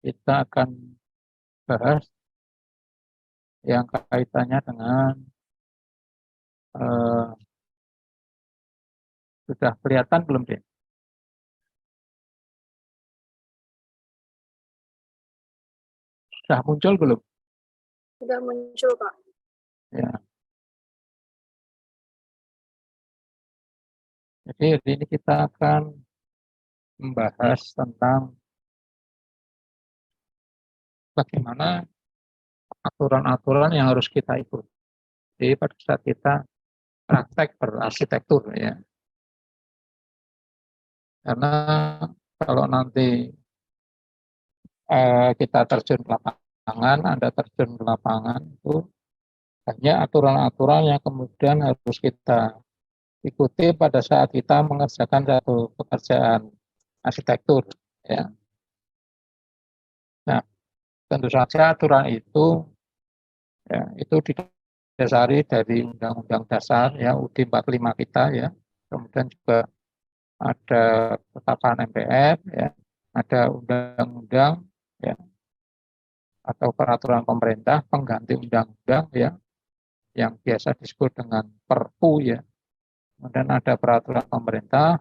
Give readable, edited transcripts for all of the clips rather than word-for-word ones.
kita akan bahas yang kaitannya dengan sudah kelihatan belum deh? Sudah muncul belum? Sudah muncul, Pak. Ya. Jadi hari ini kita akan membahas tentang bagaimana aturan-aturan yang harus kita ikuti pada saat kita praktek berarsitektur ya. Karena kalau nanti kita terjun ke lapangan, Anda terjun ke lapangan itu banyak aturan-aturan yang kemudian harus kita ikuti pada saat kita mengerjakan satu pekerjaan arsitektur ya. Nah, tentu saja aturan itu ya, itu didasari dari Undang-Undang Dasar ya UUD 45 kita ya. Kemudian juga ada ketetapan MPR ya, ada undang-undang ya atau peraturan pemerintah pengganti undang-undang ya yang biasa disebut dengan Perpu ya. Kemudian ada peraturan pemerintah,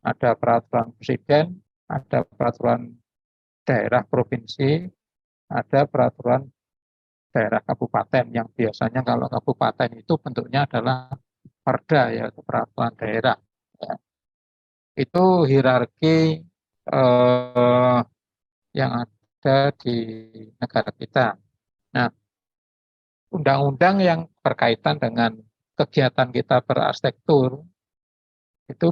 ada peraturan presiden, ada peraturan daerah provinsi, ada peraturan daerah kabupaten yang biasanya kalau kabupaten itu bentuknya adalah perda ya, peraturan daerah. Ya. Itu hierarki yang ada di negara kita. Nah, undang-undang yang berkaitan dengan kegiatan kita berarsitektur itu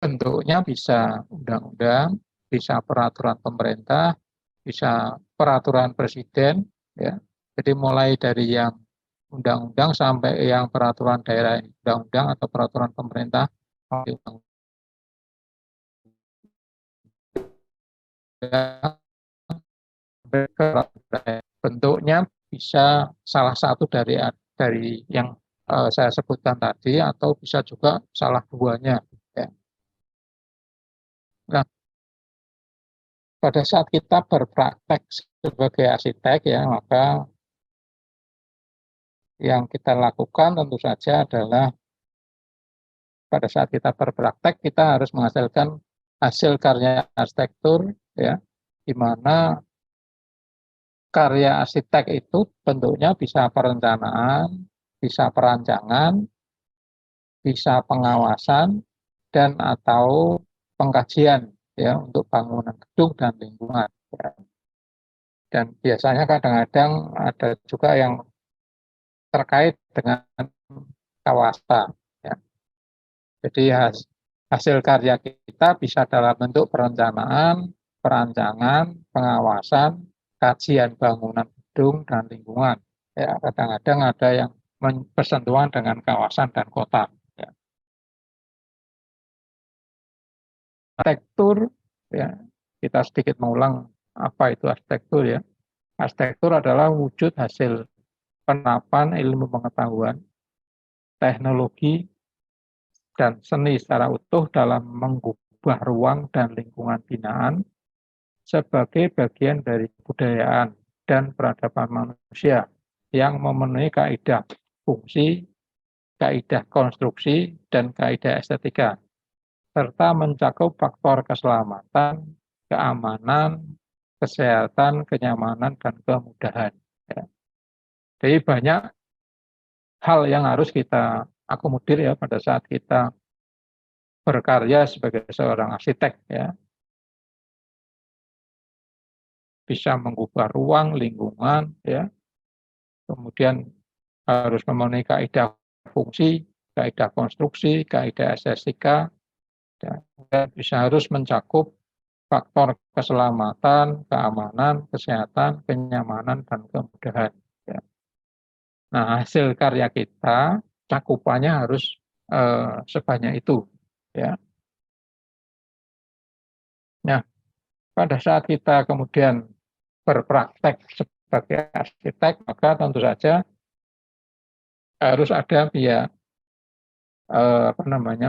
bentuknya bisa undang-undang, bisa peraturan pemerintah, bisa peraturan presiden, ya. Jadi mulai dari yang undang-undang sampai yang peraturan daerah, undang-undang atau peraturan pemerintah, bentuknya bisa salah satu dari yang saya sebutkan tadi atau bisa juga salah duanya. Ya. Nah, pada saat kita berpraktek sebagai arsitek ya, maka yang kita lakukan tentu saja adalah pada saat kita berpraktek kita harus menghasilkan hasil karya arsitektur ya, di mana karya arsitek itu bentuknya bisa perencanaan, bisa perancangan, bisa pengawasan dan atau pengkajian ya untuk bangunan gedung dan lingkungan. Ya. Dan biasanya kadang-kadang ada juga yang terkait dengan kawasan. Ya. Jadi hasil karya kita bisa dalam bentuk perencanaan, perancangan, pengawasan, kajian bangunan gedung dan lingkungan. Ya, kadang-kadang ada yang bersentuhan dengan kawasan dan kota. Ya. Arsitektur, ya, kita sedikit mengulang apa itu arsitektur ya. Arsitektur adalah wujud hasil penerapan ilmu pengetahuan, teknologi, dan seni secara utuh dalam mengubah ruang dan lingkungan binaan sebagai bagian dari kebudayaan dan peradaban manusia yang memenuhi kaidah fungsi, kaidah konstruksi, dan kaidah estetika, serta mencakup faktor keselamatan, keamanan, kesehatan, kenyamanan, dan kemudahan. Ya. Jadi banyak hal yang harus kita akomodir ya pada saat kita berkarya sebagai seorang arsitek ya. Bisa mengubah ruang, lingkungan ya. Kemudian harus memenuhi kaidah fungsi, kaidah konstruksi, kaidah estetika, dan bisa harus mencakup faktor keselamatan, keamanan, kesehatan, kenyamanan, dan kemudahan. Ya. Nah, hasil karya kita cakupannya harus sebanyak itu. Ya. Nah, pada saat kita kemudian berpraktek sebagai arsitek, maka tentu saja harus ada pihak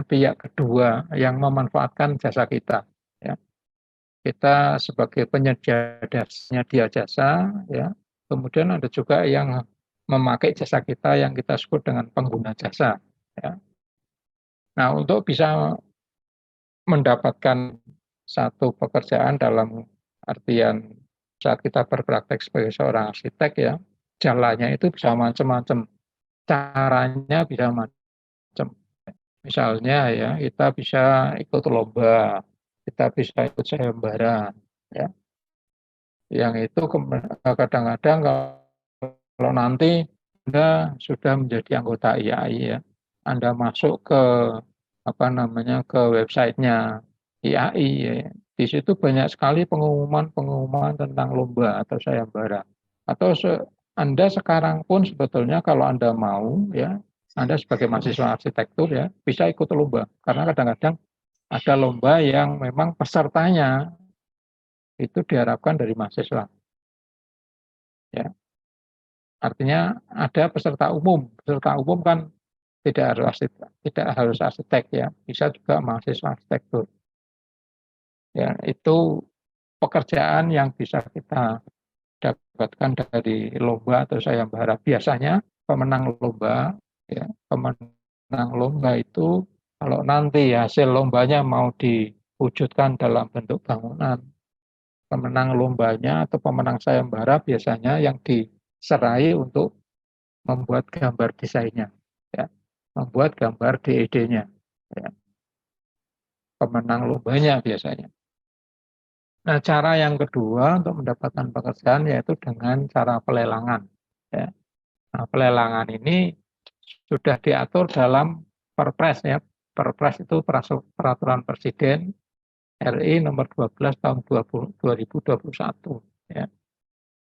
pihak kedua yang memanfaatkan jasa kita. Ya. kita sebagai penyedia jasa, ya. Kemudian ada juga yang memakai jasa kita yang kita sebut dengan pengguna jasa, ya. Nah, untuk bisa mendapatkan satu pekerjaan dalam artian saat kita berpraktek sebagai seorang arsitek, ya, jalannya itu bisa macam-macam, caranya bisa macam. Misalnya ya, kita bisa ikut lomba, kita bisa ikut sayembara, ya. Yang itu kadang-kadang kalau nanti Anda sudah menjadi anggota IAI, ya, Anda masuk ke ke websitenya IAI, ya. Di situ banyak sekali pengumuman-pengumuman tentang lomba atau sayembara. Atau Anda sekarang pun sebetulnya kalau Anda mau, ya, Anda sebagai mahasiswa arsitektur, ya, bisa ikut lomba. Karena kadang-kadang ada lomba yang memang pesertanya itu diharapkan dari mahasiswa, ya. Artinya ada peserta umum. Peserta umum kan tidak harus arsitek, ya, bisa juga mahasiswa arsitektur. Ya, itu pekerjaan yang bisa kita dapatkan dari lomba atau sayembara. Biasanya pemenang lomba, ya, pemenang lomba itu kalau nanti hasil lombanya mau diwujudkan dalam bentuk bangunan, pemenang lombanya atau pemenang sayembara biasanya yang diserai untuk membuat gambar desainnya, ya, membuat gambar DED-nya, ya, pemenang lombanya biasanya. Nah, cara yang kedua untuk mendapatkan pekerjaan yaitu dengan cara pelelangan, ya. Nah, pelelangan ini sudah diatur dalam Perpres, ya. Perpres itu peraturan Presiden RI nomor 12 tahun 2021, ya,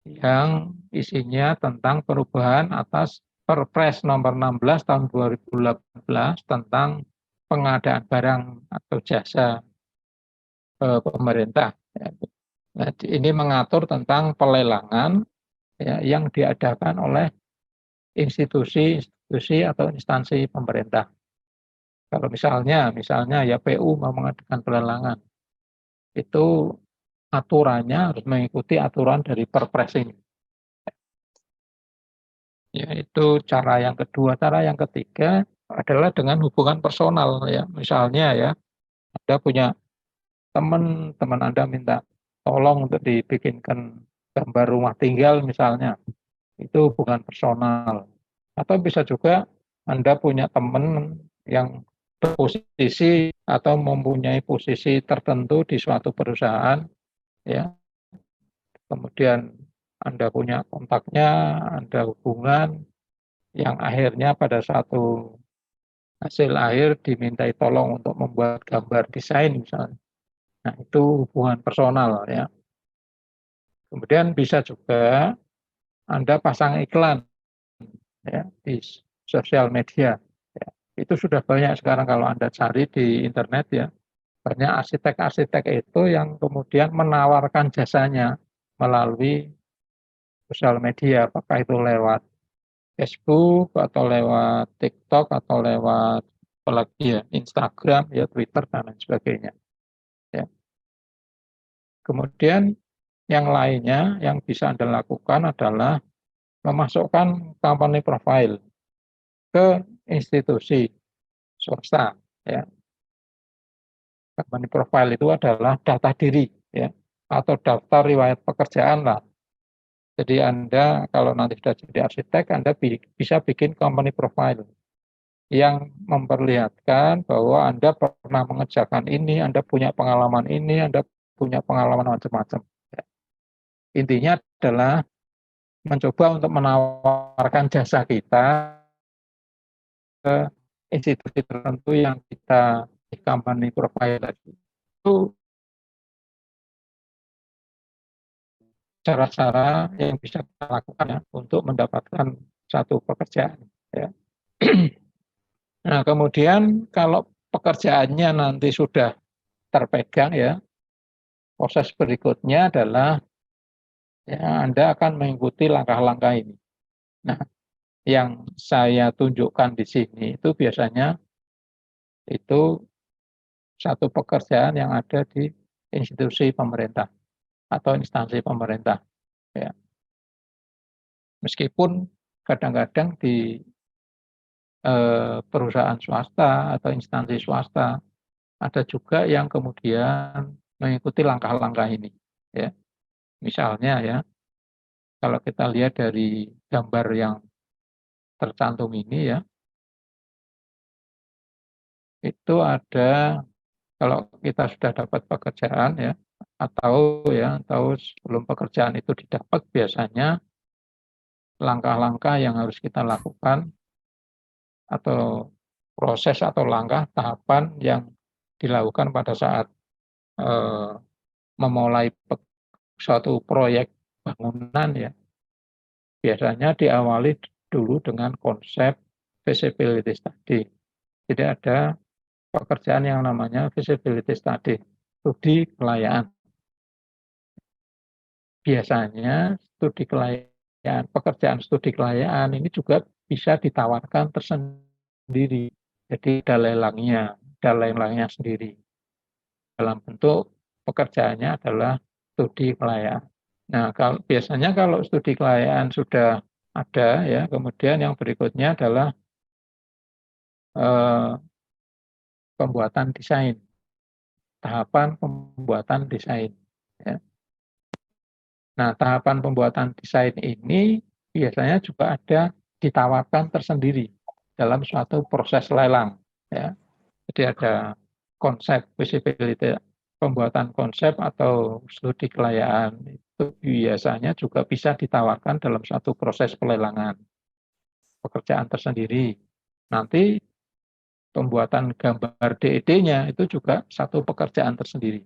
yang isinya tentang perubahan atas Perpres nomor 16 tahun 2018 tentang pengadaan barang atau jasa pemerintah, ya. Nah, ini mengatur tentang pelelangan, ya, yang diadakan oleh institusi atau instansi pemerintah. Kalau misalnya ya PU mau mengadakan pelelangan, itu aturannya harus mengikuti aturan dari Perpres ini. Ya, itu cara yang kedua. Cara yang ketiga adalah dengan hubungan personal, ya. Misalnya ya, Anda punya teman Anda minta tolong untuk dibikinkan gambar rumah tinggal misalnya. Itu hubungan personal. Atau bisa juga Anda punya teman yang berposisi atau mempunyai posisi tertentu di suatu perusahaan, ya. Kemudian Anda punya kontaknya, Anda hubungan, yang akhirnya pada satu hasil akhir dimintai tolong untuk membuat gambar desain misalnya. Nah, itu hubungan personal, ya. Kemudian bisa juga Anda pasang iklan, ya, di sosial media, ya. Itu sudah banyak sekarang kalau Anda cari di internet, ya. Banyak arsitek-arsitek itu yang kemudian menawarkan jasanya melalui sosial media, apakah itu lewat Facebook atau lewat TikTok atau lewat apalagi ya Instagram, ya Twitter dan lain sebagainya, ya. Kemudian yang lainnya yang bisa Anda lakukan adalah memasukkan company profile ke institusi swasta, ya. Company profile itu adalah data diri, ya, atau daftar riwayat pekerjaan lah. Jadi Anda kalau nanti sudah jadi arsitek, Anda bisa bikin company profile yang memperlihatkan bahwa Anda pernah mengerjakan ini, Anda punya pengalaman ini, Anda punya pengalaman macam-macam, ya. Intinya adalah mencoba untuk menawarkan jasa kita ke institusi tertentu yang kita di company profile tadi. Itu cara-cara yang bisa kita lakukan, ya, untuk mendapatkan satu pekerjaan, ya. Nah, kemudian kalau pekerjaannya nanti sudah terpegang, ya, proses berikutnya adalah, ya, Anda akan mengikuti langkah-langkah ini. Nah, yang saya tunjukkan di sini itu biasanya itu satu pekerjaan yang ada di institusi pemerintah atau instansi pemerintah. Ya. Meskipun kadang-kadang di perusahaan swasta atau instansi swasta ada juga yang kemudian mengikuti langkah-langkah ini. Ya. Misalnya ya, kalau kita lihat dari gambar yang tercantum ini ya, itu ada kalau kita sudah dapat pekerjaan ya, atau sebelum pekerjaan itu didapat biasanya langkah-langkah yang harus kita lakukan atau proses atau langkah tahapan yang dilakukan pada saat memulai suatu proyek bangunan ya, biasanya diawali dulu dengan konsep feasibility study. Jadi ada pekerjaan yang namanya feasibility study, studi kelayaan. Biasanya studi kelayaan, pekerjaan studi kelayaan ini juga bisa ditawarkan tersendiri. Jadi ada lelangnya sendiri. Dalam bentuk pekerjaannya adalah studi kelayaan. Nah, biasanya kalau studi kelayaan sudah ada ya, kemudian yang berikutnya adalah pembuatan desain, tahapan pembuatan desain. Ya. Nah, tahapan pembuatan desain ini biasanya juga ada ditawarkan tersendiri dalam suatu proses lelang. Ya. Jadi ada konsep visibility, pembuatan konsep atau studi kelayaan itu biasanya juga bisa ditawarkan dalam suatu proses pelelangan. Pekerjaan tersendiri. Nanti pembuatan gambar DED-nya itu juga satu pekerjaan tersendiri.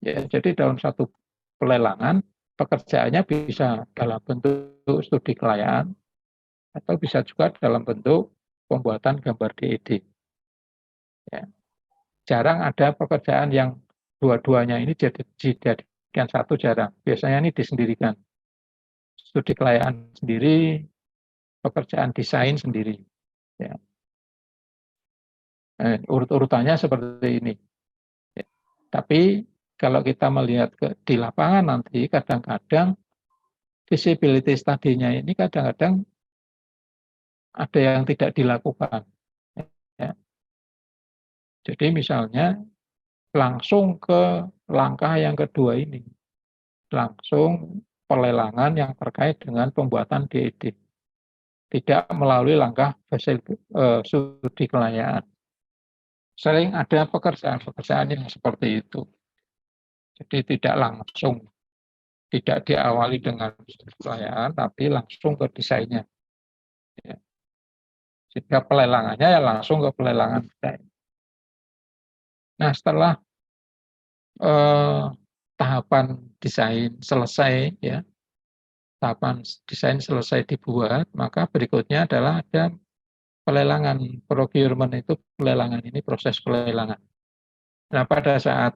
Ya, jadi dalam satu pelelangan pekerjaannya bisa dalam bentuk studi kelayaan atau bisa juga dalam bentuk pembuatan gambar DED. Ya. Jarang ada pekerjaan yang dua-duanya ini dijadikan satu, jarang. Biasanya ini disendirikan. Studi kelayaan sendiri, pekerjaan desain sendiri. Ya. Urut-urutannya seperti ini. Ya. Tapi kalau kita melihat di lapangan nanti, kadang-kadang visibility study-nya ini kadang-kadang ada yang tidak dilakukan. Ya. Jadi misalnya langsung ke langkah yang kedua ini, langsung pelelangan yang terkait dengan pembuatan DED, tidak melalui langkah studi kelayaan. Sering ada pekerjaan-pekerjaan yang seperti itu. Jadi tidak langsung, tidak diawali dengan studi kelayaan, tapi langsung ke desainnya. Ya. Sehingga pelelangannya ya langsung ke pelelangan desain. Nah, setelah tahapan desain selesai, ya, tahapan desain selesai dibuat, maka berikutnya adalah ada pelelangan. Procurement itu pelelangan, ini proses pelelangan. Nah, pada saat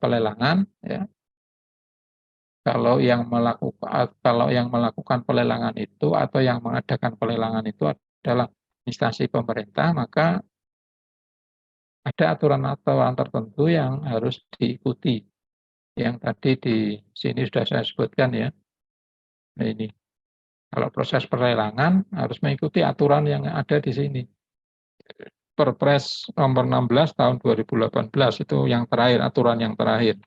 pelelangan, ya, kalau yang melakukan pelelangan itu atau yang mengadakan pelelangan itu adalah instansi pemerintah, maka ada aturan-aturan tertentu yang harus diikuti. Yang tadi di sini sudah saya sebutkan ya. Nah, ini kalau proses pelelangan harus mengikuti aturan yang ada di sini. Perpres nomor 16 tahun 2018 itu yang terakhir, aturan yang terakhir.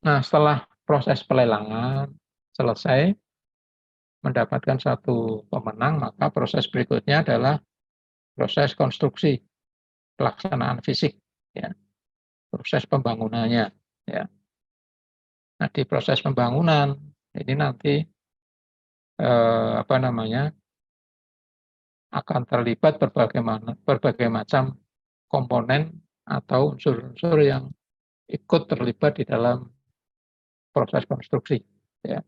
Nah, setelah proses pelelangan selesai, mendapatkan satu pemenang, maka proses berikutnya adalah proses konstruksi, pelaksanaan fisik, ya, proses pembangunannya. Ya. Nah, di proses pembangunan ini nanti akan terlibat berbagai macam komponen atau unsur-unsur yang ikut terlibat di dalam proses konstruksi. Ya.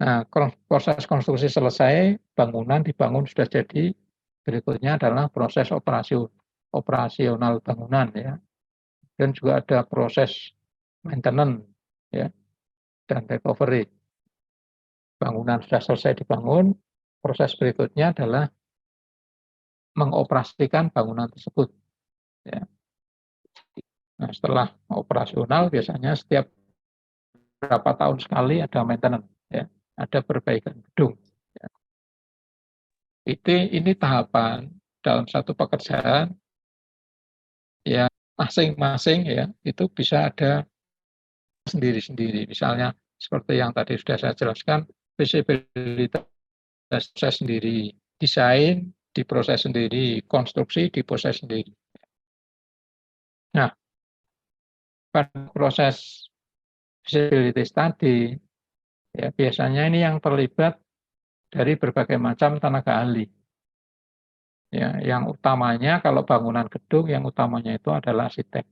Nah, proses konstruksi selesai, bangunan dibangun sudah jadi, berikutnya adalah proses operasional bangunan, ya, dan juga ada proses maintenance, ya, dan recovery. Bangunan sudah selesai dibangun, proses berikutnya adalah mengoperasikan bangunan tersebut. Ya. Nah, setelah operasional biasanya setiap berapa tahun sekali ada maintenance, ya, ada perbaikan gedung. Ya. Ini tahapan dalam satu pekerjaan yang masing-masing ya itu bisa ada sendiri-sendiri. Misalnya seperti yang tadi sudah saya jelaskan, visibilitas saya sendiri, desain diproses sendiri, konstruksi diproses sendiri. Nah, pada proses visibility study, ya biasanya ini yang terlibat dari berbagai macam tenaga ahli. Ya, yang utamanya kalau bangunan gedung yang utamanya itu adalah arsitek.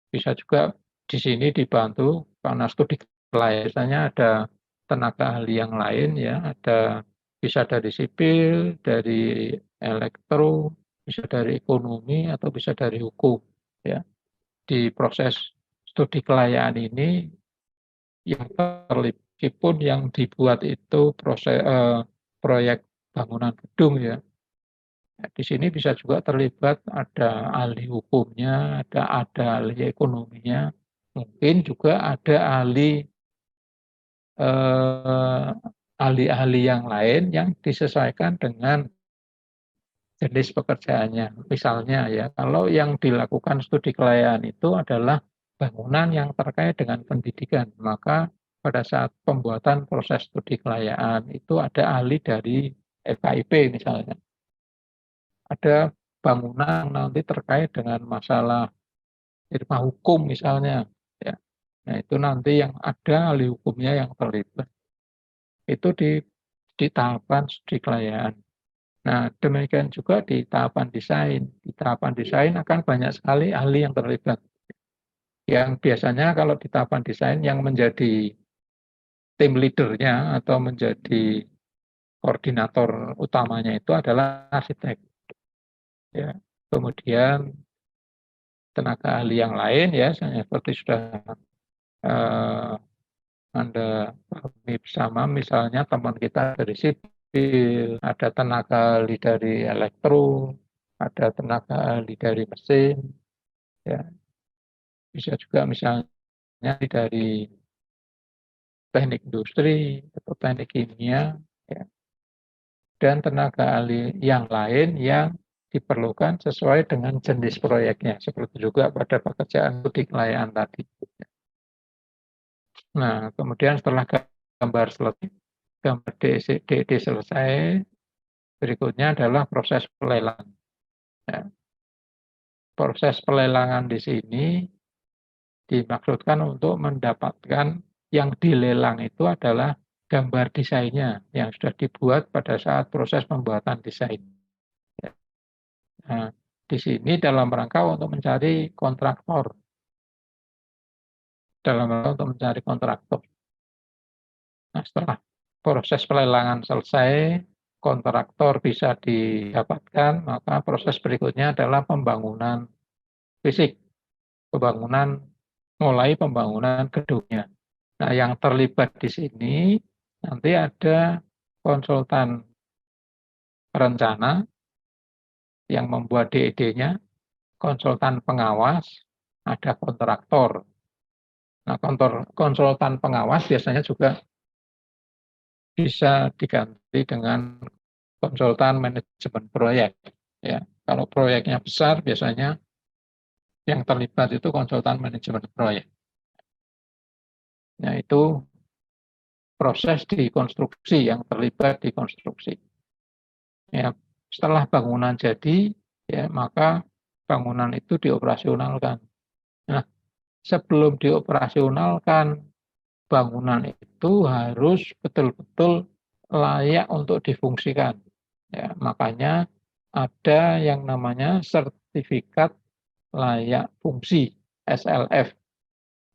Bisa juga di sini dibantu karena studi biasanya ada tenaga ahli yang lain ya, ada bisa dari sipil, dari elektro, bisa dari ekonomi atau bisa dari hukum ya. Di proses studi kelayaan ini yang terlibat meskipun yang dibuat itu proyek bangunan gedung ya. Nah, di sini bisa juga terlibat ada ahli hukumnya, ada ahli ekonominya, mungkin juga ada eh, ahli-ahli yang lain yang disesuaikan dengan jenis pekerjaannya. Misalnya ya, kalau yang dilakukan studi kelayaan itu adalah bangunan yang terkait dengan pendidikan, maka pada saat pembuatan proses studi kelayaan itu ada ahli dari FKIP misalnya. Ada bangunan nanti terkait dengan masalah irma hukum misalnya, ya. Nah, itu nanti yang ada ahli hukumnya yang terlibat. Itu di tahapan studi kelayaan. Nah, demikian juga di tahapan desain. Di tahapan desain akan banyak sekali ahli yang terlibat. Yang biasanya kalau di tahapan desain yang menjadi tim leader-nya atau menjadi koordinator utamanya itu adalah arsitek. Ya. Kemudian tenaga ahli yang lain ya, seperti sudah eh, Anda pahami bersama, misalnya teman kita dari sipil, ada tenaga ahli dari elektro, ada tenaga ahli dari mesin, ya. Bisa juga misalnya dari teknik industri atau teknik kimia, ya. Dan tenaga ahli yang lain yang diperlukan sesuai dengan jenis proyeknya, seperti juga pada pekerjaan studi kelayaan tadi. Nah, kemudian setelah gambar selesai, gambar DD selesai, berikutnya adalah proses pelelangan. Ya, proses pelelangan di sini dimaksudkan untuk mendapatkan yang dilelang itu adalah gambar desainnya yang sudah dibuat pada saat proses pembuatan desain. Ya. Nah, di sini dalam rangka untuk mencari kontraktor, dalam rangka untuk mencari kontraktor. Nah, setelah proses pelelangan selesai, kontraktor bisa didapatkan, maka proses berikutnya adalah pembangunan fisik, mulai pembangunan gedungnya. Nah, yang terlibat di sini nanti ada konsultan perencana yang membuat DED-nya, konsultan pengawas, ada kontraktor. Nah, konsultan pengawas biasanya juga bisa diganti dengan konsultan manajemen proyek. Ya, kalau proyeknya besar, biasanya yang terlibat itu konsultan manajemen proyek. Nah, itu proses di konstruksi yang terlibat di konstruksi. Ya, setelah bangunan jadi, ya maka bangunan itu dioperasionalkan. Nah, sebelum dioperasionalkan, bangunan itu harus betul-betul layak untuk difungsikan. Ya, makanya ada yang namanya sertifikat layak fungsi SLF.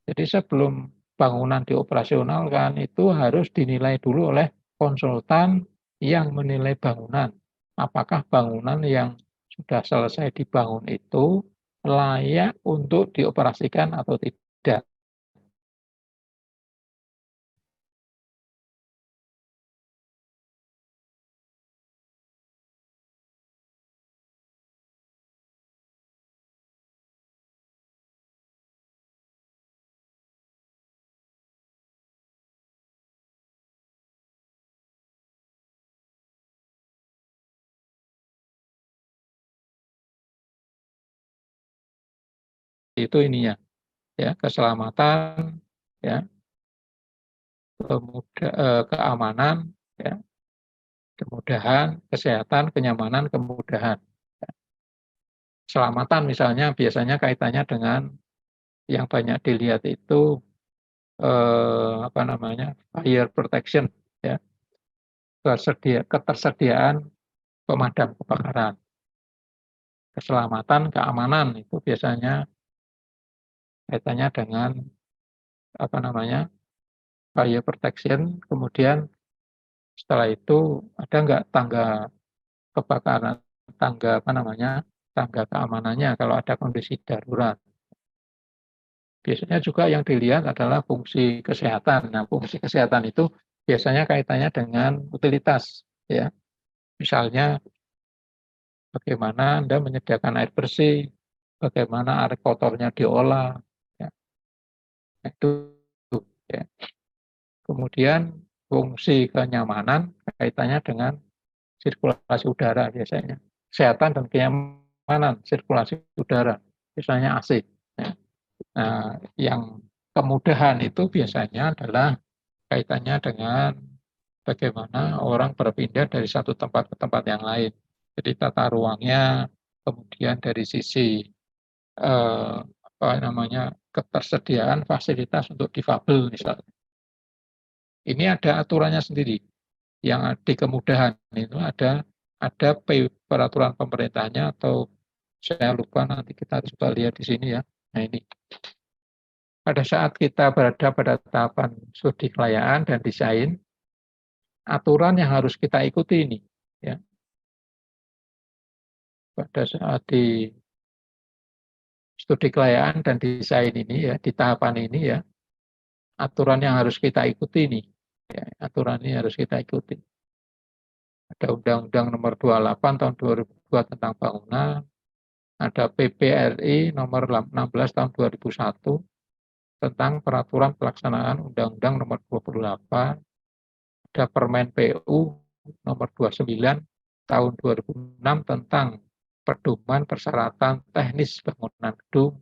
Jadi sebelum bangunan dioperasionalkan itu harus dinilai dulu oleh konsultan yang menilai bangunan. Apakah bangunan yang sudah selesai dibangun itu layak untuk dioperasikan atau tidak. itu ininya, ya, keselamatan, ya, keamanan, ya, kemudahan, kesehatan, kenyamanan, kemudahan. Keselamatan misalnya biasanya kaitannya dengan yang banyak dilihat itu fire protection, ya, ketersediaan pemadam kebakaran. Keselamatan, keamanan itu biasanya kaitannya dengan fire protection. Kemudian setelah itu ada nggak tangga kebakaran, tangga keamanannya kalau ada kondisi darurat. Biasanya juga yang dilihat adalah fungsi kesehatan. Nah, fungsi kesehatan itu biasanya kaitannya dengan utilitas, ya. Misalnya bagaimana Anda menyediakan air bersih, bagaimana air kotornya diolah, ya. Itu, ya. Kemudian fungsi kenyamanan kaitannya dengan sirkulasi udara biasanya. Kesehatan dan kenyamanan sirkulasi udara, biasanya AC. Ya. Nah, yang kemudahan itu biasanya adalah kaitannya dengan bagaimana orang berpindah dari satu tempat ke tempat yang lain. Jadi tata ruangnya, kemudian dari sisi ketersediaan fasilitas untuk difabel misalnya. Ini ada aturannya sendiri. Yang di kemudahan itu ada peraturan pemerintahnya atau saya lupa, nanti kita coba lihat di sini ya. Nah ini. Pada saat kita berada pada tahapan studi kelayaan dan desain, aturan yang harus kita ikuti ini, ya. Pada saat di studi kelayaan dan desain ini, ya, di tahapan ini, ya, aturan yang harus kita ikuti ini, ya, aturan ini harus kita ikuti. Ada Undang-Undang Nomor 28 tahun 2002 tentang bangunan, ada PPRI Nomor 16 tahun 2001 tentang peraturan pelaksanaan Undang-Undang Nomor 28, ada Permen PU Nomor 29 tahun 2006 tentang pedoman persyaratan teknis bangunan gedung,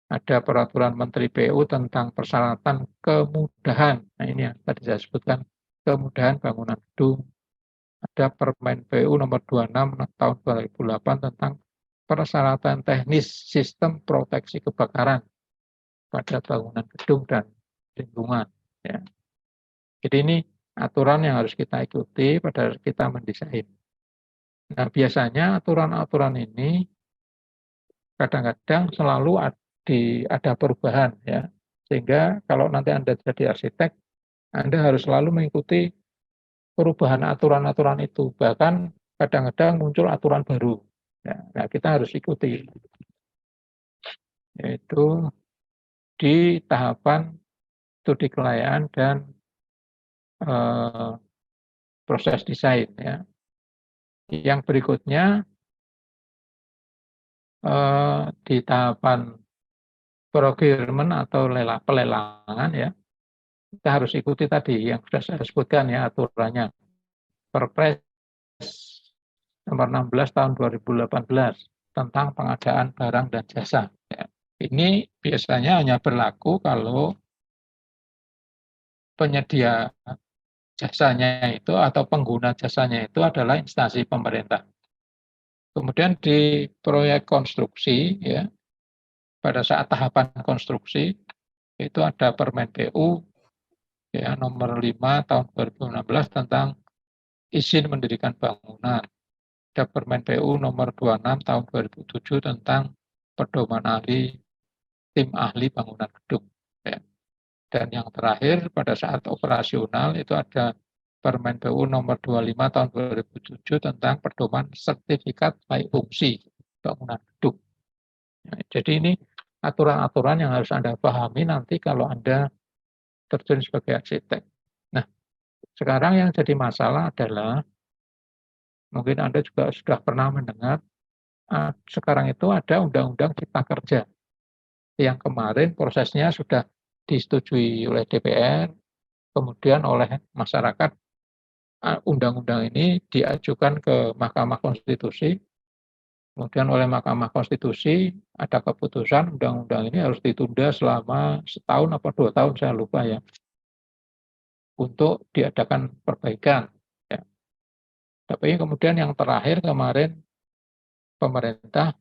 ada Peraturan Menteri PU tentang persyaratan kemudahan, nah ini yang tadi saya sebutkan, kemudahan bangunan gedung, ada Permen PU Nomor 26 tahun 2008 tentang persyaratan teknis sistem proteksi kebakaran pada bangunan gedung dan lingkungan. Ya. Jadi ini aturan yang harus kita ikuti pada kita mendesain. Nah, biasanya aturan-aturan ini kadang-kadang selalu ada perubahan, ya. Sehingga kalau nanti Anda jadi arsitek, Anda harus selalu mengikuti perubahan aturan-aturan itu. Bahkan kadang-kadang muncul aturan baru. Ya, nah, kita harus ikuti. Yaitu di tahapan studi kelayaan dan proses desain, ya. Yang berikutnya di tahapan procurement atau pelelangan, ya, kita harus ikuti tadi yang sudah saya sebutkan, ya, aturannya. Perpres Nomor 16 tahun 2018 tentang pengadaan barang dan jasa. Ya. Ini biasanya hanya berlaku kalau penyedia jasanya itu atau pengguna jasanya itu adalah instansi pemerintah. Kemudian di proyek konstruksi, ya, pada saat tahapan konstruksi itu ada Permen PU, ya, nomor 5 tahun 2016 tentang izin mendirikan bangunan. Ada Permen PU nomor 26 tahun 2007 tentang pedoman tim ahli bangunan gedung. Ya. Dan yang terakhir pada saat operasional itu ada Permen PU nomor 25 tahun 2007 tentang pedoman sertifikat layak fungsi bangunan gedung. Nah, jadi ini aturan-aturan yang harus Anda pahami nanti kalau Anda terjun sebagai arsitek. Nah, sekarang yang jadi masalah adalah mungkin Anda juga sudah pernah mendengar sekarang itu ada Undang-Undang Cipta Kerja yang kemarin prosesnya sudah disetujui oleh DPR, kemudian oleh masyarakat. Undang-undang ini diajukan ke Mahkamah Konstitusi Kemudian oleh Mahkamah Konstitusi ada keputusan undang-undang ini harus ditunda selama setahun apa 2 tahun, saya lupa ya, untuk diadakan perbaikan, ya. Tapi kemudian yang terakhir kemarin pemerintah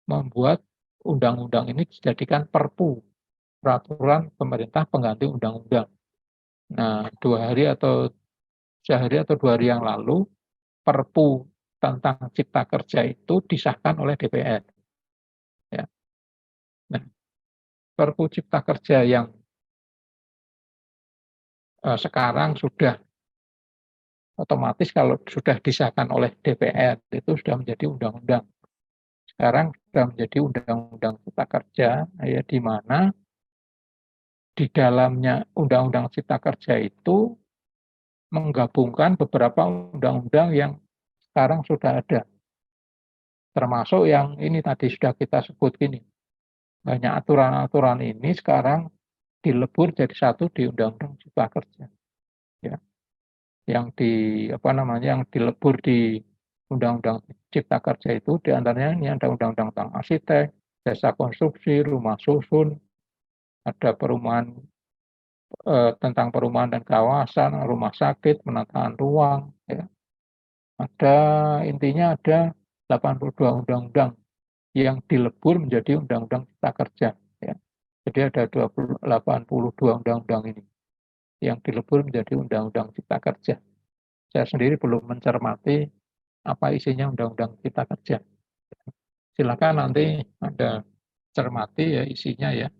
membuat undang-undang ini dijadikan perpu, peraturan pemerintah pengganti undang-undang. Nah, sehari atau 2 hari yang lalu, perpu tentang cipta kerja itu disahkan oleh DPR. Ya. Nah, perpu cipta kerja yang sekarang sudah otomatis kalau sudah disahkan oleh DPR itu sudah menjadi undang-undang. Sekarang sudah menjadi undang-undang cipta kerja, ya, di mana di dalamnya undang-undang cipta kerja itu menggabungkan beberapa undang-undang yang sekarang sudah ada. Termasuk yang ini tadi sudah kita sebut ini. Banyak aturan-aturan ini sekarang dilebur jadi satu di undang-undang cipta kerja. Ya. Yang dilebur di undang-undang cipta kerja itu diantaranya ini ada undang-undang tentang arsitek, jasa konstruksi, rumah susun, ada tentang perumahan dan kawasan, rumah sakit, penataan ruang, ya. Intinya ada 82 undang-undang yang dilebur menjadi undang-undang cipta kerja, ya. Jadi ada 82 undang-undang ini yang dilebur menjadi undang-undang cipta kerja. Saya sendiri belum mencermati apa isinya undang-undang cipta kerja. Silakan nanti Anda cermati ya isinya ya.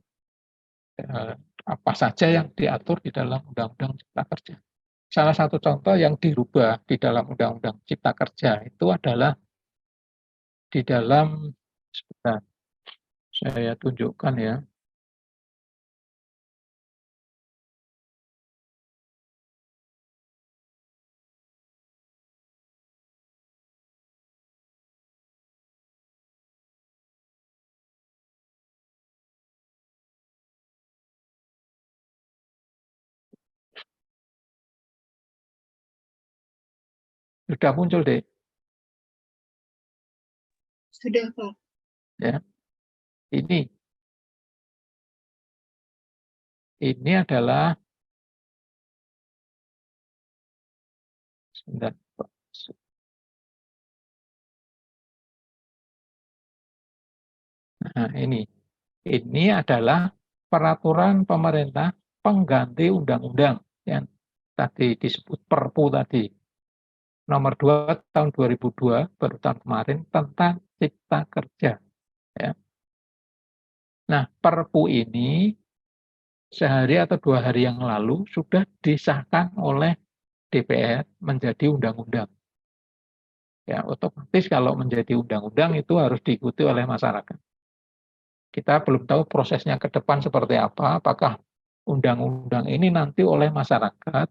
Apa saja yang diatur di dalam undang-undang cipta kerja. Salah satu contoh yang dirubah di dalam undang-undang cipta kerja itu adalah di dalam, sebentar, saya tunjukkan ya. Sudah muncul deh. Sudah, Pak. Ya. Ini adalah, sebentar, nah ini adalah peraturan pemerintah pengganti undang-undang yang tadi disebut Perpu tadi. Nomor 2 tahun 2002 baru tahun kemarin tentang cipta kerja. Ya. Nah, Perpu ini sehari atau 2 hari yang lalu sudah disahkan oleh DPR menjadi undang-undang. Ya, otomatis kalau menjadi undang-undang itu harus diikuti oleh masyarakat. Kita belum tahu prosesnya ke depan seperti apa, apakah undang-undang ini nanti oleh masyarakat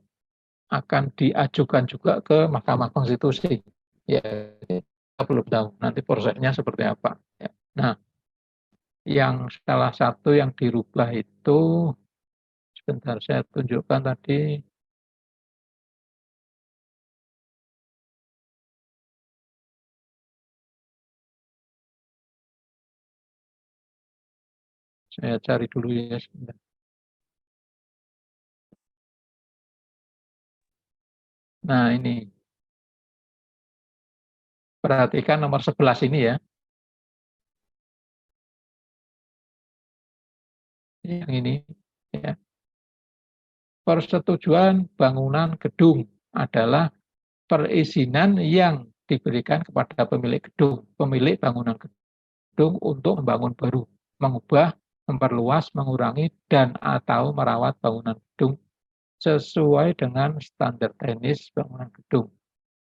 akan diajukan juga ke Mahkamah Konstitusi. Ya, kita belum tahu nanti prosesnya seperti apa. Ya. Nah, yang salah satu yang dirubah itu, sebentar saya tunjukkan tadi. Saya cari dulu ya sebentar. Nah, ini. Perhatikan nomor 11 ini ya. Yang ini ya. Persetujuan bangunan gedung adalah perizinan yang diberikan kepada pemilik gedung, pemilik bangunan gedung untuk membangun baru, mengubah, memperluas, mengurangi, dan atau merawat bangunan gedung sesuai dengan standar teknis bangunan gedung.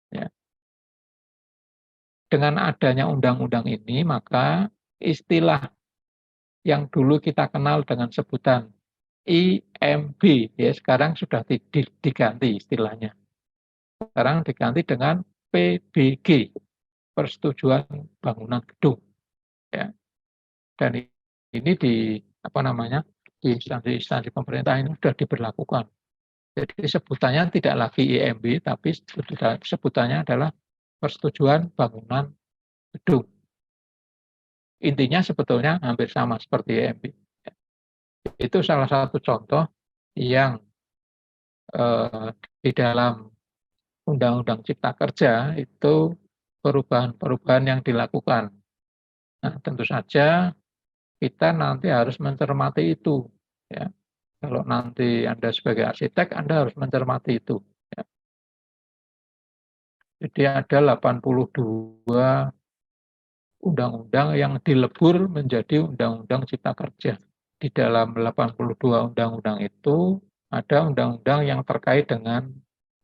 Ya. Dengan adanya undang-undang ini, maka istilah yang dulu kita kenal dengan sebutan IMB, ya sekarang sudah diganti istilahnya. Sekarang diganti dengan PBG, Persetujuan Bangunan Gedung. Ya. Dan ini di instansi-instansi pemerintah ini sudah diberlakukan. Jadi sebutannya tidak lagi IMB, tapi sebutannya adalah Persetujuan Bangunan Gedung. intinya sebetulnya hampir sama seperti EMB. Itu salah satu contoh yang di dalam Undang-Undang Cipta Kerja itu perubahan-perubahan yang dilakukan. Nah, tentu saja kita nanti harus mencermati itu. Ya. Kalau nanti Anda sebagai arsitek, Anda harus mencermati itu. Ya. Jadi ada 82 undang-undang yang dilebur menjadi Undang-Undang Cipta Kerja. Di dalam 82 undang-undang itu ada undang-undang yang terkait dengan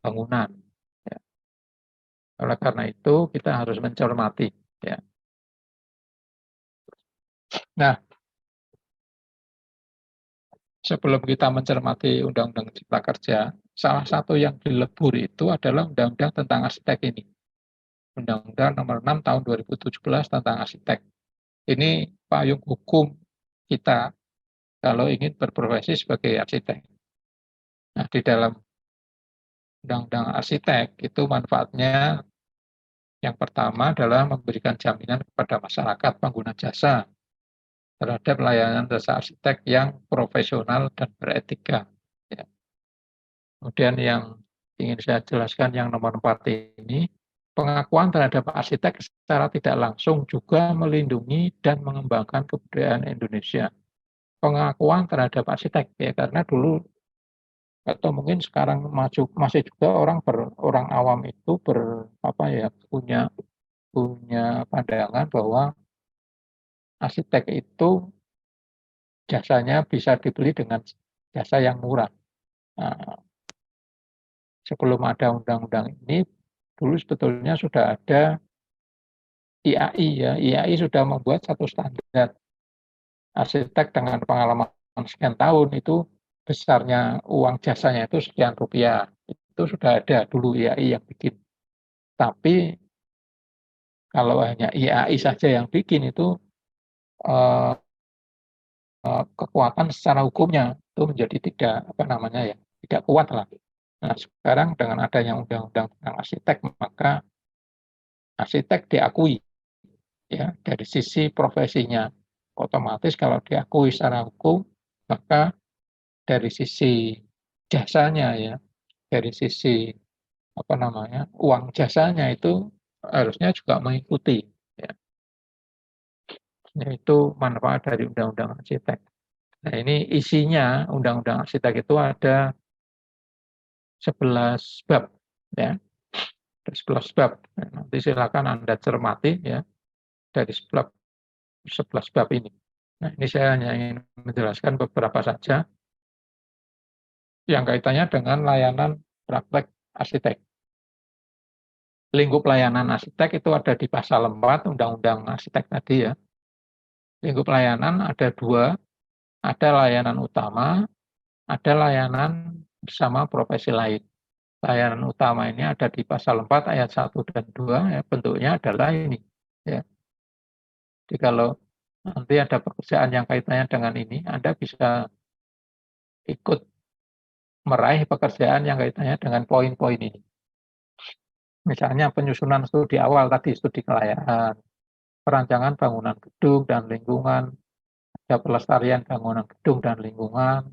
bangunan. Ya. Oleh karena itu kita harus mencermati. Ya. Nah, sebelum kita mencermati Undang-Undang Cipta Kerja, salah satu yang dilebur itu adalah Undang-Undang tentang arsitek ini. Undang-Undang Nomor 6 Tahun 2017 tentang arsitek. Ini payung hukum kita kalau ingin berprofesi sebagai arsitek. Nah, di dalam Undang-Undang Arsitek itu manfaatnya yang pertama adalah memberikan jaminan kepada masyarakat pengguna jasa terhadap layanan jasa arsitek yang profesional dan beretika. Ya. Kemudian yang ingin saya jelaskan yang nomor 4 ini, pengakuan terhadap arsitek secara tidak langsung juga melindungi dan mengembangkan kebudayaan Indonesia. Pengakuan terhadap arsitek ya, karena dulu atau mungkin sekarang masih juga orang awam itu punya pandangan bahwa arsitek itu jasanya bisa dibeli dengan jasa yang murah. Nah, sebelum ada undang-undang ini, dulu sebetulnya sudah ada IAI ya. IAI sudah membuat satu standar arsitek dengan pengalaman sekian tahun itu besarnya uang jasanya itu sekian rupiah. Itu sudah ada dulu IAI yang bikin. Tapi kalau hanya IAI saja yang bikin itu eh, kekuatan secara hukumnya itu menjadi tidak kuat lah. Nah, sekarang dengan adanya undang-undang tentang arsitek, maka arsitek diakui ya dari sisi profesinya. Otomatis kalau diakui secara hukum, maka dari sisi jasanya ya, dari sisi uang jasanya itu harusnya juga mengikuti ya. Yaitu manfaat dari undang-undang arsitek. Nah, ini isinya undang-undang arsitek itu ada 11 bab ya. Ada 11 bab. Nah, nanti silakan Anda cermati ya dari 11 bab ini. Nah, ini saya hanya ingin menjelaskan beberapa saja yang kaitannya dengan layanan praktek arsitek. Lingkup layanan arsitek itu ada di pasal 4 Undang-Undang Arsitek tadi ya. Lingkup layanan ada 2, ada layanan utama, ada layanan bersama profesi lain. Layanan utama ini ada di pasal 4 ayat 1 dan 2 ya, bentuknya adalah ini ya. Jadi kalau nanti ada pekerjaan yang kaitannya dengan ini, Anda bisa ikut meraih pekerjaan yang kaitannya dengan poin-poin ini. Misalnya penyusunan studi awal tadi, studi kelayakan, perancangan bangunan gedung dan lingkungan, ada pelestarian bangunan gedung dan lingkungan,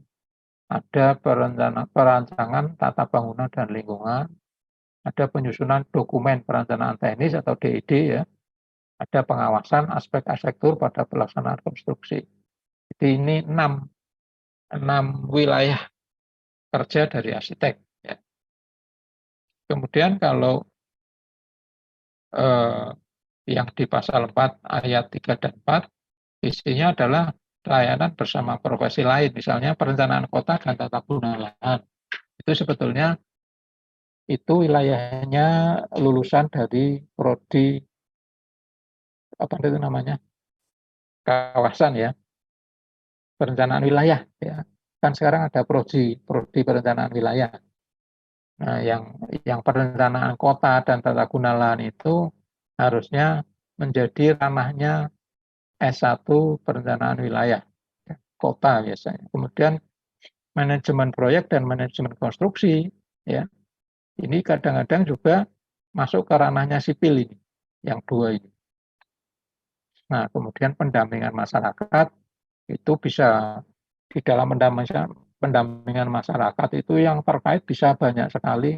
ada perancangan tata bangunan dan lingkungan, ada penyusunan dokumen perencanaan teknis atau DED ya, ada pengawasan aspek arsitektur pada pelaksanaan konstruksi. Jadi ini 6 wilayah kerja dari arsitek. Ya. Kemudian kalau yang di pasal 4 ayat 3 dan 4 isinya adalah layanan bersama profesi lain, misalnya perencanaan kota dan tata guna lahan. Itu sebetulnya itu wilayahnya lulusan dari prodi kawasan ya, perencanaan wilayah ya. Kan sekarang ada prodi perencanaan wilayah. Nah, yang perencanaan kota dan tata guna lahan itu harusnya menjadi ranahnya S1 perencanaan wilayah kota biasanya. Kemudian manajemen proyek dan manajemen konstruksi ya. Ini kadang-kadang juga masuk ke ranahnya sipil ini, yang 2 ini. Nah, kemudian pendampingan masyarakat itu bisa di dalam pendampingan masyarakat itu yang terkait bisa banyak sekali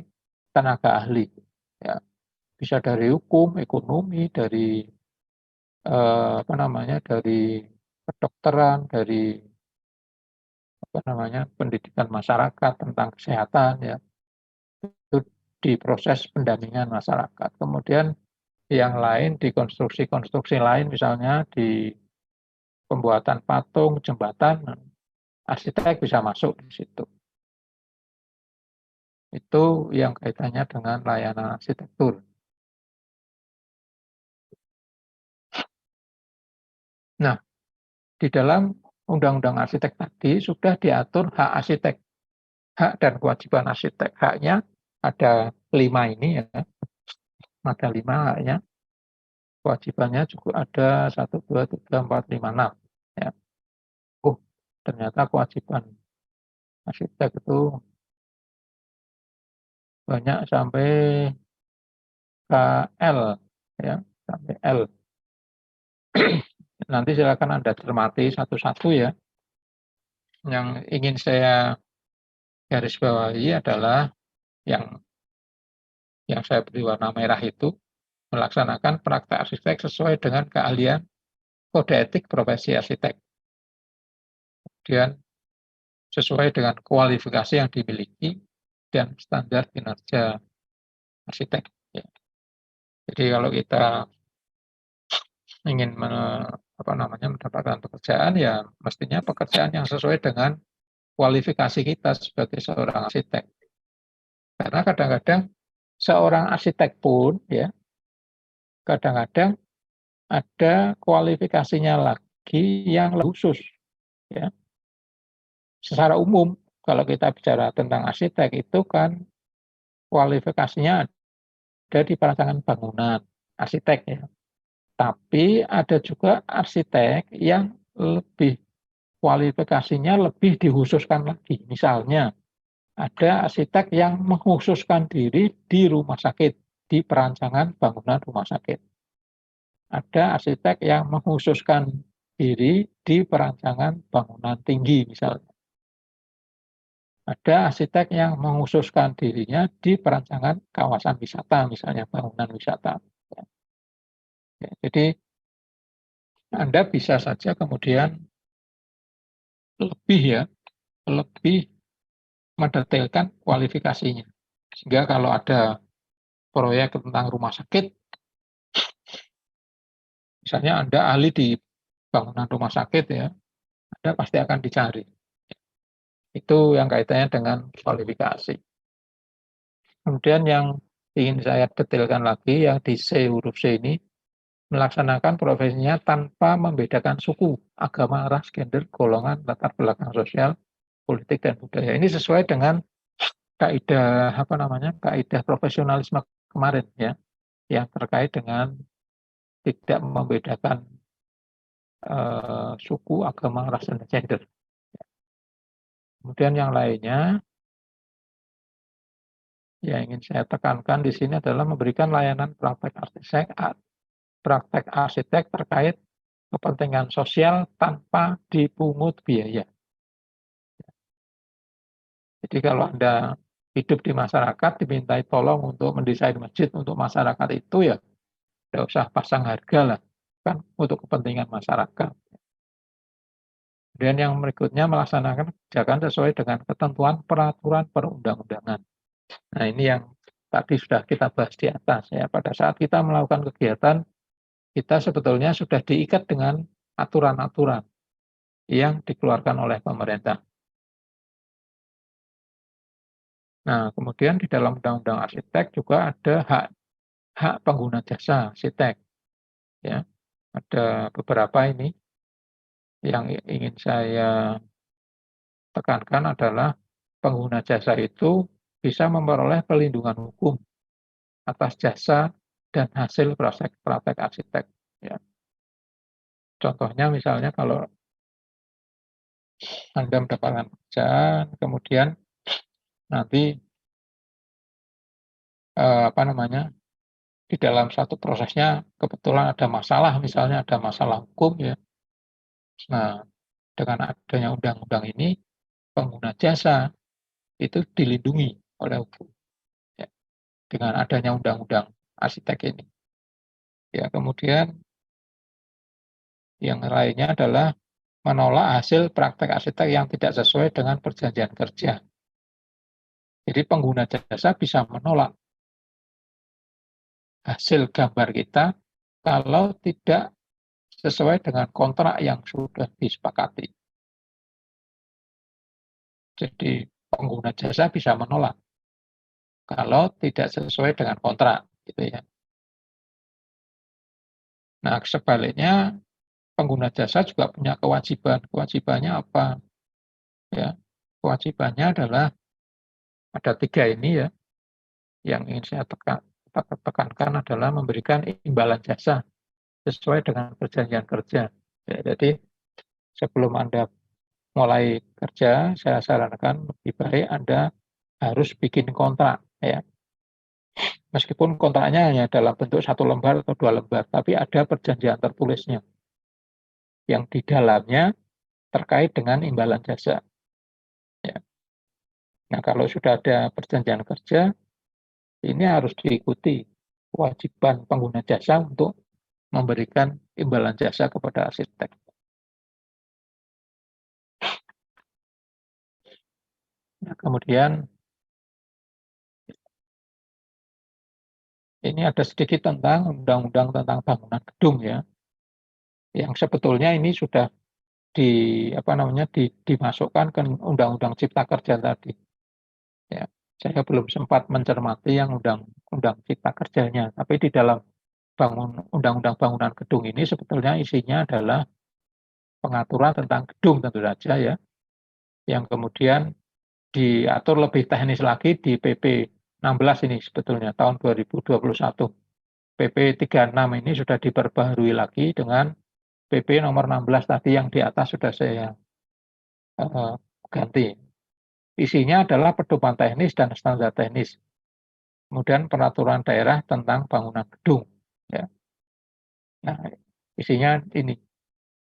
tenaga ahli, ya. Bisa dari hukum, ekonomi, dari dari kedokteran, dari pendidikan masyarakat tentang kesehatan, ya. Itu di proses pendampingan masyarakat. Kemudian yang lain di konstruksi-konstruksi lain misalnya di pembuatan patung, jembatan, arsitek bisa masuk di situ. Itu yang kaitannya dengan layanan arsitektur. Nah, di dalam Undang-Undang Arsitek tadi sudah diatur hak arsitek, hak dan kewajiban arsitek. Haknya ada 5 ini, ya, ada 5 haknya. Kewajibannya juga ada 1, 2, 3, 4, 5, 6. Ya. Oh, ternyata kewajiban arsitek itu banyak sampai KL, ya, sampai L. Nanti silakan Anda cermati satu-satu, ya. Yang ingin saya garis bawahi adalah yang saya beri warna merah itu melaksanakan praktek arsitek sesuai dengan keahlian kode etik profesi arsitek. Kemudian sesuai dengan kualifikasi yang dimiliki dan standar kinerja arsitek. Ya. Jadi kalau kita ingin mendapatkan pekerjaan, ya mestinya pekerjaan yang sesuai dengan kualifikasi kita sebagai seorang arsitek. Karena kadang-kadang seorang arsitek pun, ya, kadang-kadang ada kualifikasinya lagi yang khusus, ya. Secara umum kalau kita bicara tentang arsitek itu kan kualifikasinya ada di perancangan bangunan, arsitek, ya. Tapi ada juga arsitek yang lebih kualifikasinya lebih dikhususkan lagi. Misalnya ada arsitek yang mengkhususkan diri di rumah sakit, di perancangan bangunan rumah sakit. Ada arsitek yang mengkhususkan diri di perancangan bangunan tinggi misalnya. Ada arsitek yang mengkhususkan dirinya di perancangan kawasan wisata, misalnya bangunan wisata. Ya, jadi Anda bisa saja kemudian lebih mendetailkan kualifikasinya. Sehingga kalau ada proyek tentang rumah sakit, misalnya Anda ahli di bangunan rumah sakit, ya, Anda pasti akan dicari. Itu yang kaitannya dengan kualifikasi. Kemudian yang ingin saya detailkan lagi, yang di C huruf C ini, melaksanakan profesinya tanpa membedakan suku, agama, ras, gender, golongan, latar belakang sosial, politik, dan budaya. Ini sesuai dengan kaidah profesionalisme kemarin, ya, yang terkait dengan tidak membedakan suku, agama, ras, dan gender. Kemudian yang lainnya yang ingin saya tekankan di sini adalah memberikan layanan praktek arsitek terkait kepentingan sosial tanpa dipungut biaya. Jadi kalau Anda hidup di masyarakat dimintai tolong untuk mendesain masjid untuk masyarakat itu, ya tidak usah pasang harga lah, kan untuk kepentingan masyarakat. Dan yang berikutnya melaksanakan kebijakan sesuai dengan ketentuan peraturan perundang-undangan. Nah, ini yang tadi sudah kita bahas di atas, ya. Pada saat kita melakukan kegiatan, kita sebetulnya sudah diikat dengan aturan-aturan yang dikeluarkan oleh pemerintah. Nah, kemudian di dalam Undang-Undang Arsitek juga ada hak pengguna jasa arsitek, ya. Ada beberapa ini yang ingin saya tekankan adalah pengguna jasa itu bisa memperoleh perlindungan hukum atas jasa dan hasil praktek arsitek, ya. Contohnya misalnya kalau Anda mendapatkan pekerjaan, kemudian nanti di dalam satu prosesnya kebetulan ada masalah, misalnya ada masalah hukum ya. Nah, dengan adanya undang-undang ini, pengguna jasa itu dilindungi oleh hukum ya, dengan adanya undang-undang arsitek ini. Ya, kemudian yang lainnya adalah menolak hasil praktek arsitek yang tidak sesuai dengan perjanjian kerja. Jadi pengguna jasa bisa menolak hasil gambar kita kalau tidak sesuai dengan kontrak yang sudah disepakati. Jadi pengguna jasa bisa menolak kalau tidak sesuai dengan kontrak, gitu ya. Nah, sebaliknya pengguna jasa juga punya kewajiban. Kewajibannya apa? Ya, kewajibannya adalah ada 3 ini ya, yang ingin saya tekankan adalah memberikan imbalan jasa sesuai dengan perjanjian kerja. Ya, jadi sebelum Anda mulai kerja, saya sarankan lebih baik Anda harus bikin kontrak ya. Meskipun kontraknya hanya dalam bentuk 1 lembar atau 2 lembar, tapi ada perjanjian tertulisnya yang di dalamnya terkait dengan imbalan jasa. Ya. Nah, kalau sudah ada perjanjian kerja, ini harus diikuti kewajiban pengguna jasa untuk memberikan imbalan jasa kepada arsitek. Nah, kemudian ini ada sedikit tentang undang-undang tentang bangunan gedung ya, yang sebetulnya ini sudah dimasukkan ke undang-undang cipta kerja tadi. Ya, saya belum sempat mencermati yang undang-undang cipta kerjanya, tapi di dalam undang-undang bangunan gedung ini sebetulnya isinya adalah pengaturan tentang gedung tentu saja ya, yang kemudian diatur lebih teknis lagi di PP 16 ini sebetulnya tahun 2021. PP 36 ini sudah diperbaharui lagi dengan PP nomor 16 tadi yang di atas sudah saya ganti. Isinya adalah pedoman teknis dan standar teknis. Kemudian peraturan daerah tentang bangunan gedung. Ya. Nah, isinya ini.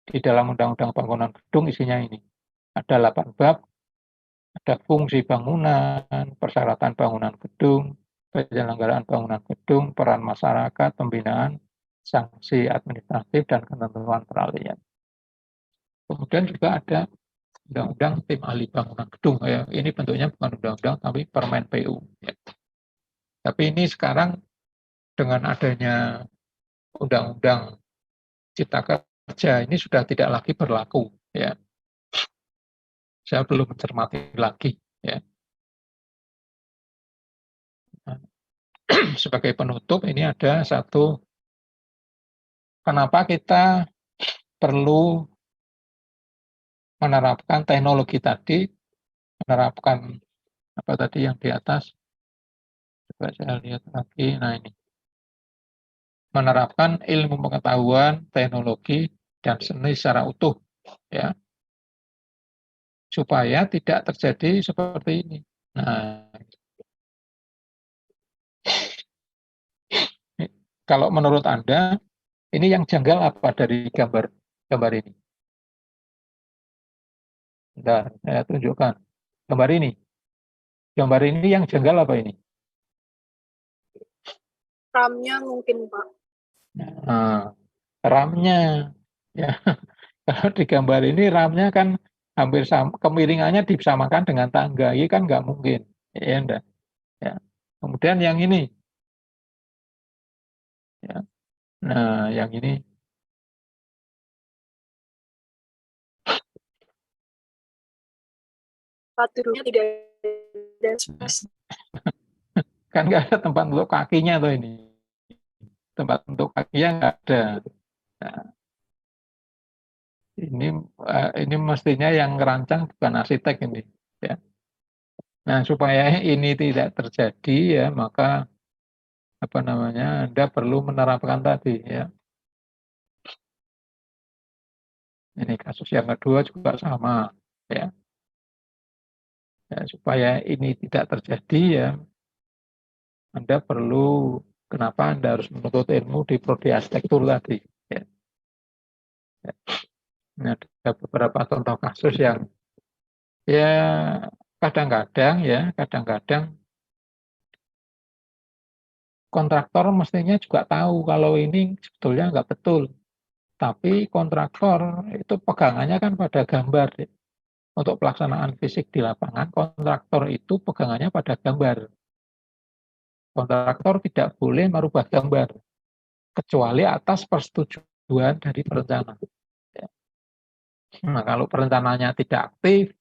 Di dalam Undang-Undang Bangunan Gedung isinya ini. Ada 8 bab, ada fungsi bangunan, persyaratan bangunan gedung, penyelenggaraan bangunan gedung, peran masyarakat, pembinaan, sanksi administratif, dan ketentuan peralihan. Kemudian juga ada undang-undang tim ahli bangunan gedung. Ya, ini bentuknya bukan undang-undang, tapi permen PU. Ya. Tapi ini sekarang dengan adanya undang-undang cipta kerja ini sudah tidak lagi berlaku. Ya. Saya belum mencermati lagi. Ya. Nah, sebagai penutup ini ada satu, kenapa kita perlu menerapkan teknologi tadi, menerapkan apa tadi yang di atas, coba saya lihat lagi, nah ini, menerapkan ilmu pengetahuan, teknologi, dan seni secara utuh, ya, supaya tidak terjadi seperti ini. Nah, kalau menurut Anda, ini yang janggal apa dari gambar ini? Nah, saya tunjukkan. Gambar ini. Gambar ini yang janggal apa ini? RAM-nya mungkin, Pak. Nah, RAM-nya. Ya, kalau di gambar ini RAM-nya kan hampir sama, kemiringannya disamakan dengan tangga. Ini kan nggak mungkin. Ya, enggak. Ya. Kemudian yang ini. Ya. Nah, yang ini. Paturnya tidak ada space. Kan nggak ada tempat untuk kakinya tuh ini. Tempat untuk kakinya nggak ada. Nah, ini mestinya yang merancang bukan arsitek ini. Ya. Nah, supaya ini tidak terjadi ya, maka apa namanya, Anda perlu menerapkan tadi ya. Ini kasus yang kedua juga sama ya. Ya, supaya ini tidak terjadi ya, Anda perlu kenapa Anda harus menuntut ilmu di prodi arsitektur tadi. Ya. Ini ada beberapa contoh kasus yang ya kadang-kadang kontraktor mestinya juga tahu kalau ini sebetulnya nggak betul. Tapi kontraktor itu pegangannya kan pada gambar. Ya. Untuk pelaksanaan fisik di lapangan, kontraktor itu pegangannya pada gambar. Kontraktor tidak boleh merubah gambar, kecuali atas persetujuan dari perencana. Ya. Nah, kalau perencananya tidak aktif,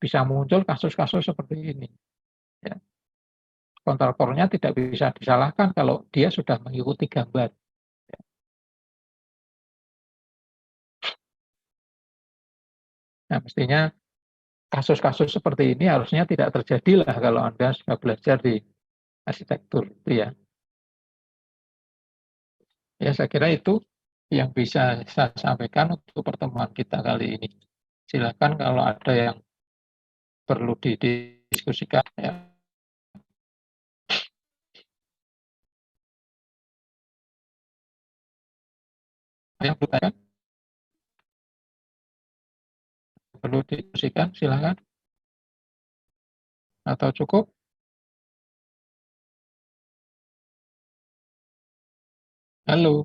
bisa muncul kasus-kasus seperti ini. Ya. Kontraktornya tidak bisa disalahkan kalau dia sudah mengikuti gambar. Ya. Nah, mestinya kasus-kasus seperti ini harusnya tidak terjadi lah kalau Anda sudah belajar di arsitektur. Itu ya. Ya, saya kira itu yang bisa saya sampaikan untuk pertemuan kita kali ini. Silakan kalau ada yang perlu didiskusikan. Ya. Yang bertanya perlu didiskusikan, silakan. Atau cukup? Halo.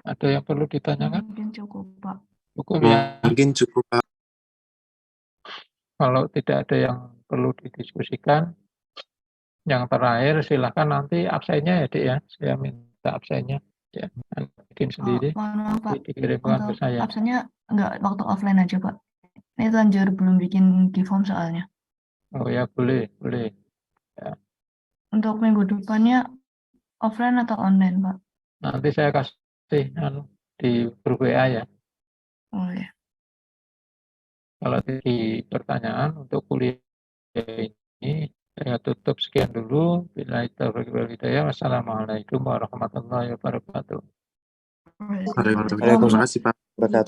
Ada yang perlu ditanyakan? Mungkin cukup, Pak. Cukup ya. Mungkin cukup, Pak. Kalau tidak ada yang perlu didiskusikan, yang terakhir silakan nanti absennya ya, Dik ya. Saya minta absennya. Ya, bikin sendiri. Mohon maaf, Pak. Dikirimkan ke Untuk saya. absennya nggak waktu offline aja, Pak. Ini lanjut belum bikin key form soalnya. Oh ya, boleh. Ya. Untuk minggu depannya offline atau online, Pak? Nanti saya kasih di grup WA ya. Oh ya. Kalau di pertanyaan untuk kuliah ini saya tutup sekian dulu. Bila itu hidayah. Wassalamualaikum warahmatullahi wabarakatuh. Terima kasih, Pak.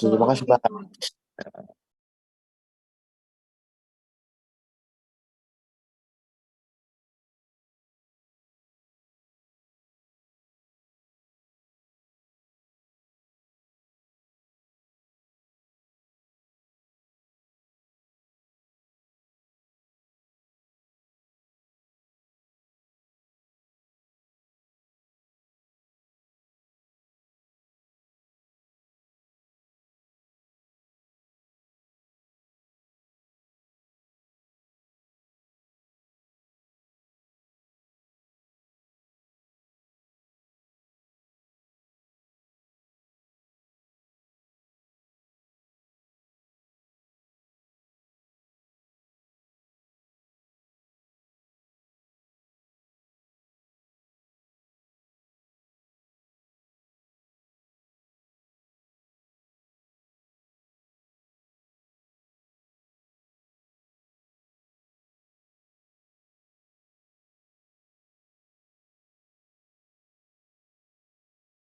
Terima kasih, Pak.